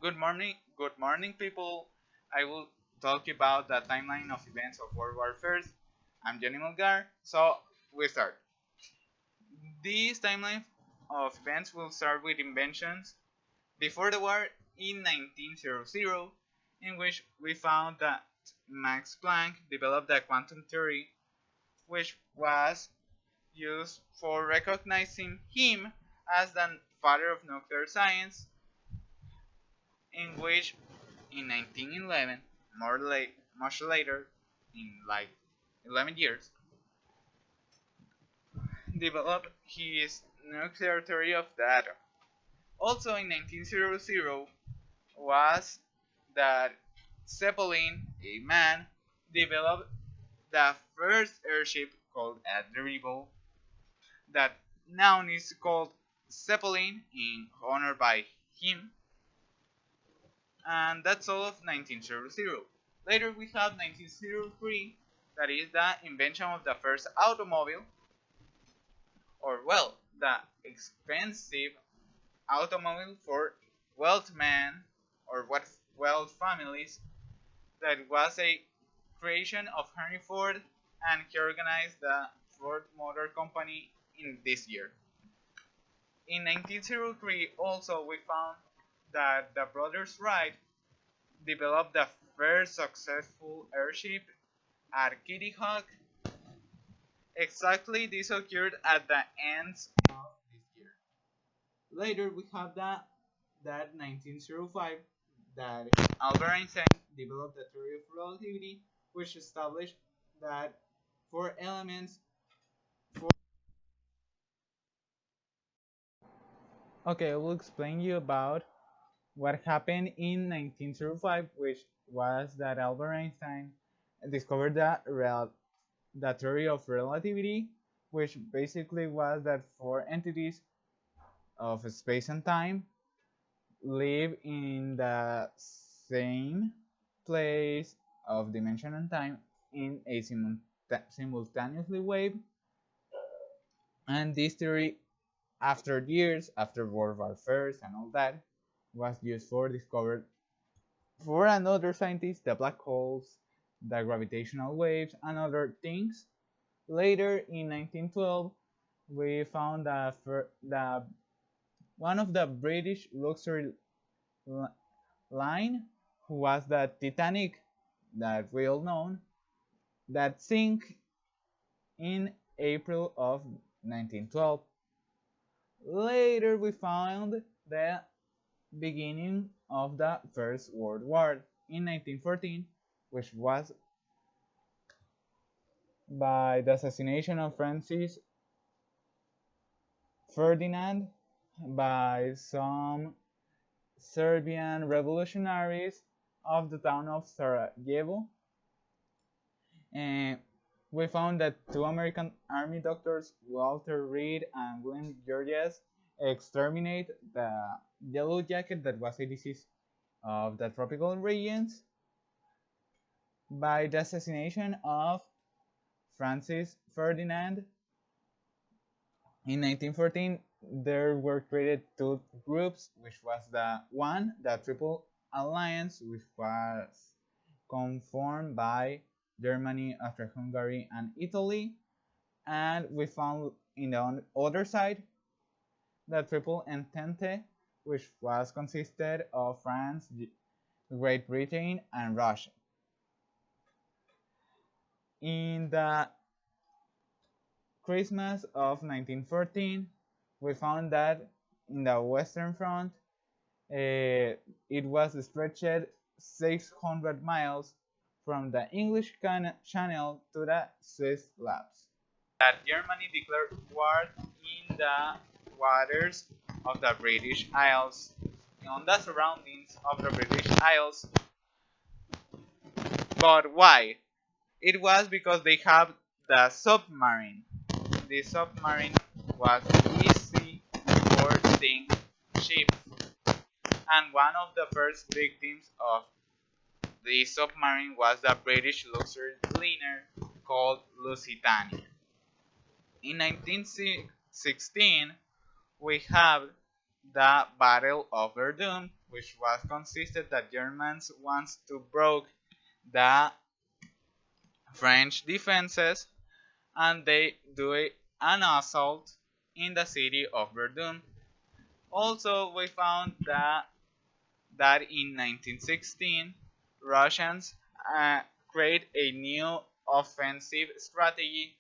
Good morning, people. I will talk about the timeline of events of World War I. I'm Jenny Mulgar, so we start. This timeline of events will start with inventions before the war in 1900, in which we found that Max Planck developed the quantum theory, which was used for recognizing him as the father of nuclear science, in which in 1911, much later, in like 11 years, developed his nuclear theory of the atom. Also in 1900 was that Zeppelin, a man, developed the first airship called a dirigible that now is called Zeppelin in honor by him, and that's all of 1900. Later we have 1903, that is the invention of the first automobile, or well, the expensive automobile for wealth men or what wealth families, that was a creation of Henry Ford, and he organized the Ford Motor Company in this year. In 1903 also we found that the brothers Wright developed the first successful airship at Kitty Hawk. Exactly, this occurred at the end of this year. Later we have that 1905 that Albert Einstein developed the theory of relativity, which established that four elements. Okay, I will explain you about what happened in 1905, which was that Albert Einstein discovered the theory of relativity, which basically was that four entities of space and time live in the same place of dimension and time in a simultaneously wave. And this theory, after years, after World War I and all that, was used for discovered for another scientist the black holes, the gravitational waves, and other things. Later in 1912, we found one of the British luxury line, who was the Titanic, that we all know, that sank in April of 1912. Later we found the beginning of the First World War in 1914, which was by the assassination of Francis Ferdinand by some Serbian revolutionaries of the town of Sarajevo. And we found that two American army doctors, Walter Reed and William Georges, exterminate the yellow jacket, that was a disease of the tropical regions, by the assassination of Francis Ferdinand. In 1914, there were created two groups, which was the Triple Alliance, which was conformed by Germany, Austria-Hungary, and Italy. And we found in the other side the Triple Entente, which was consisted of France, Great Britain, and Russia. In the Christmas of 1914, we found that in the Western Front, it was stretched 600 miles from the English Channel to the Swiss Alps. That Germany declared war in the waters of the British Isles, on the surroundings of the British Isles. But why? It was because they have the submarine. The submarine was easy for sink ships, and one of the first victims of the submarine was the British luxury liner called Lusitania. In 1916, we have the Battle of Verdun, which was consisted that Germans wants to broke the French defenses, and they do an assault in the city of Verdun. Also, we found that in 1916, Russians create a new offensive strategy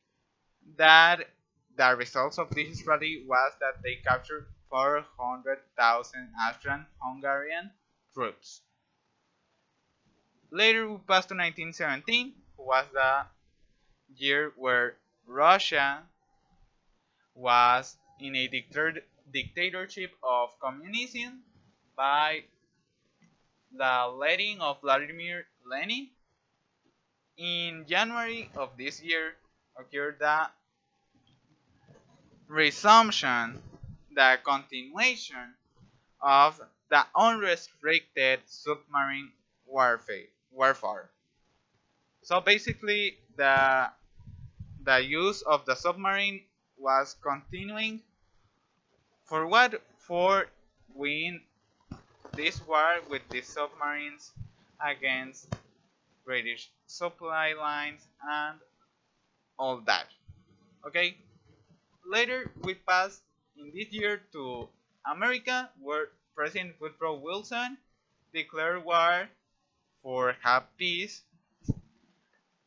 that the results of this strategy was that they captured 400,000 Austrian-Hungarian troops. Later we passed to 1917, was the year where Russia was in a dictatorship of communism by the leading of Vladimir Lenin. In January of this year occurred the resumption, the continuation of the unrestricted submarine warfare. So basically, the use of the submarine was continuing for what? For win this war with the submarines against British supply lines and all that. Okay. Later, we passed in this year to America, where President Woodrow Wilson declared war for have peace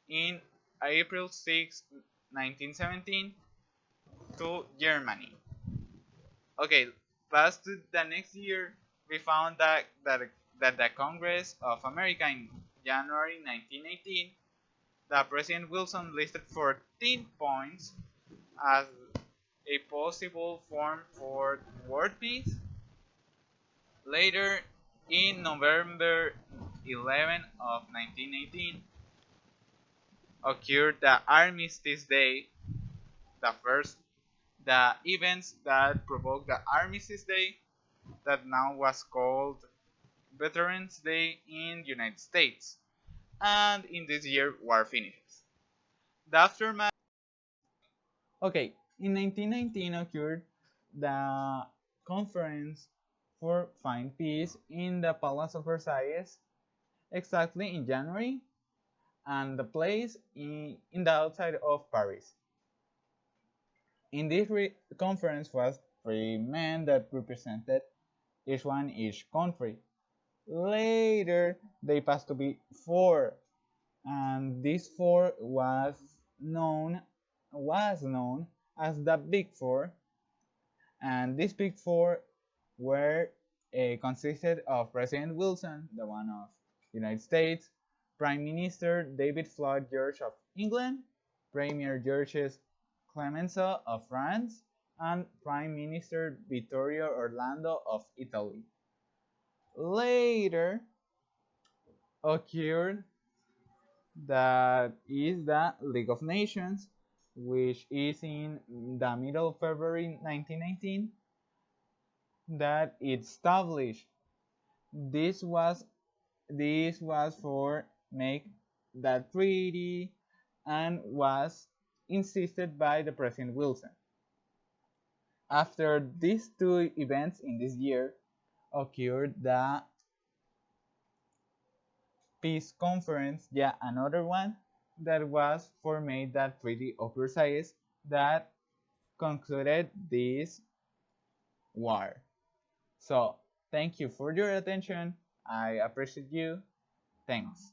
in April 6, 1917, to Germany. Okay, past to the next year, we found that the Congress of America in January 1918, the President Wilson listed 14 points as a possible form for world peace. Later, in November 11 of 1918, occurred the Armistice Day, the events that provoked the Armistice Day, that now was called Veterans Day in the United States. And in this year, war finishes. The aftermath. Okay, in 1919 occurred the conference for Find Peace in the Palace of Versailles, exactly in January, and the place in the outside of Paris. In this conference was three men that represented each country. Later, they passed to be four, and this four known was known as the Big Four, and these Big Four were consisted of President Wilson, the one of the United States, Prime Minister David Floyd George of England, Premier Georges Clemenceau of France, and Prime Minister Vittorio Orlando of Italy. Later occurred that is the League of Nations, which is in the middle of February 1919, that it established. This was for make that treaty, and was insisted by the President Wilson. After these two events in this year occurred the peace conference, yeah, another one that was for made that Treaty of Versailles that concluded this war. So thank you for your attention. I appreciate you. Thanks.